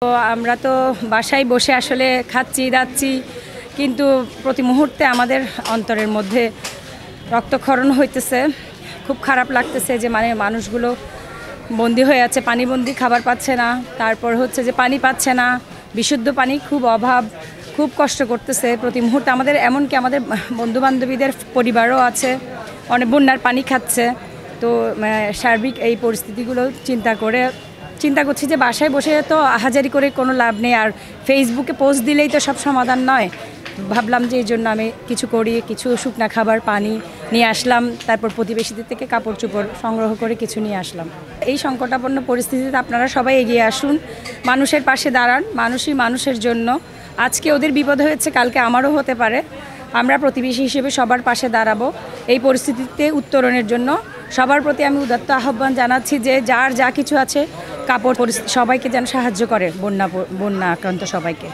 তো আমরা তো বাসায় বসে আসলে খাচ্ছি দাচ্ছি, কিন্তু প্রতি মুহূর্তে আমাদের অন্তরের মধ্যে রক্তক্ষরণ হইতেছে। খুব খারাপ লাগতেছে যে মানুষগুলো বন্দি হয়ে আছে, পানিবন্দি, খাবার পাচ্ছে না, তারপর হচ্ছে যে পানি পাচ্ছে না, বিশুদ্ধ পানি খুব অভাব, খুব কষ্ট করতেছে প্রতি মুহূর্তে আমাদের। এমনকি আমাদের বন্ধুবান্ধবীদের পরিবারও আছে অনেক বন্যার পানি খাচ্ছে। তো সার্বিক এই পরিস্থিতিগুলো চিন্তা করছি যে বাসায় বসে তো হাজারি করে কোনো লাভ নেই, আর ফেসবুকে পোস্ট দিলেই তো সব সমাধান নয়। ভাবলাম যে এই জন্য আমি কিছু করি, কিছু শুকনা খাবার, পানি নিয়ে আসলাম, তারপর প্রতিবেশীদের থেকে কাপড় চোপড় সংগ্রহ করে কিছু নিয়ে আসলাম। এই সংকটাপন্ন পরিস্থিতিতে আপনারা সবাই এগিয়ে আসুন, মানুষের পাশে দাঁড়ান। মানুষই মানুষের জন্য। আজকে ওদের বিপদ হয়েছে, কালকে আমারও হতে পারে। আমরা প্রতিবেশী হিসেবে সবার পাশে দাঁড়াবো। এই পরিস্থিতিতে উত্তরণের জন্য সবার প্রতি আমি উদাত্ত আহ্বান জানাচ্ছি যে যার যা কিছু আছে কাপড় সবাইকে যেন সাহায্য করে, বন্যা আক্রান্ত সবাইকে।